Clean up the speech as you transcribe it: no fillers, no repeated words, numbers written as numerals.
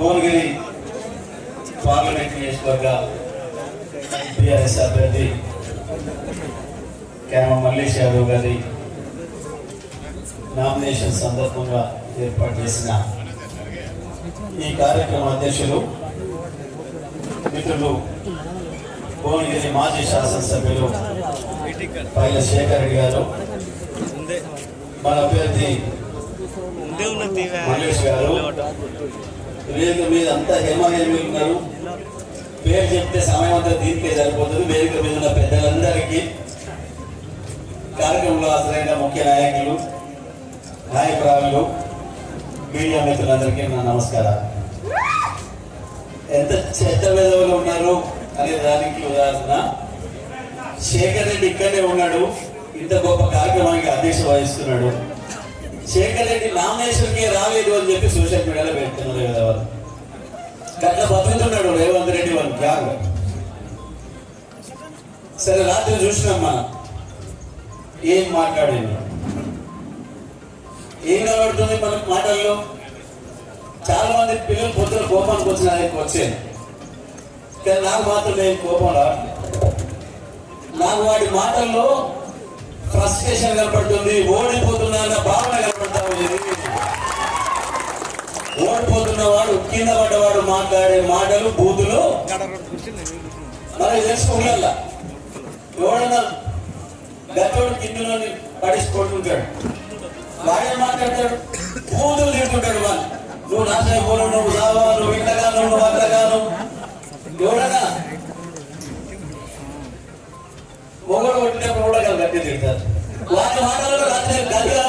Bhuvanagiri parliament నియోజకవర్గ TRS అభ్యర్థి క్యామ మల్లేష్ యాదవ్ గారి నామినేషన్ సందర్భంగా ఏర్పాటు చేసిన ఈ కార్యక్రమ అధ్యక్షులు మిత్రులు భువనగిరి మాజీ శాసనసభ్యులు పైల శేఖర్ రెడ్డి గారు, మన అభ్యర్థి మల్లేష్ గారు, వేదిక మీద అంతా హేమహేమి ఉన్నారు. పేరు చెప్తే సమయం అంతా దీనికే సరిపోతుంది. వేదిక మీద ఉన్న పెద్దలందరికీ, కార్యక్రమంలో హాజరైన ముఖ్య నాయకులు, నాయకురాలు, మీడియా మిత్రులందరికీ నా నమస్కారాలు. ఎంత చెడ్డ విధవులు ఉన్నారు అనే దానికి ఉదాహరణ శేఖర్ రెడ్డి ఇక్కడే ఉన్నాడు, ఇంత గొప్ప కార్యక్రమానికి అధ్యక్షత వహిస్తున్నాడు. శేఖర్ రెడ్డి నామినేషన్కి రాలేదు అని చెప్పి సోషల్ మీడియాలో పెడుతున్నారు కదా వాళ్ళు. గట్ల బతుకుతున్నాడు రేవంత్ రెడ్డి వాళ్ళు గ్యాగ్. సరే, రాత్రి చూసినాం మనం ఏం మాట్లాడింది, ఏం కనబడుతుంది మనకు మాటల్లో. చాలా మంది పిల్లలు పొద్దున కోపానికి వచ్చిన వచ్చాను, కానీ నాకు మాత్రం నేను కోపం రావట్లేదు. నాకు వాడి మాటల్లో ఫ్రస్ట్రేషన్ కనపడుతుంది, ఓడిపోతున్నా అన్న భావన కనపడతా ఉంది. ఓడిపోతున్న వాడు, కింద పడ్డవాడు మాట్లాడే మాటలు బూతులు మనకి తెలుసుకోగల. ఎవడన్నా గతోడు కిందలో పడిచిపోతుంటాడు, వాడే మాట్లాడతాడు, బూతులు తింటుంటాడు. వాళ్ళు నువ్వు నాశనపోను, నువ్వు రావా, నువ్వు ఇంటగాను, నువ్వు అట్లగాను. ఎవడన్నా మొగడు కొట్టినప్పుడు కూడా గట్టి తింటారు. వాళ్ళ మాటలలో రాత్రి గట్టిగా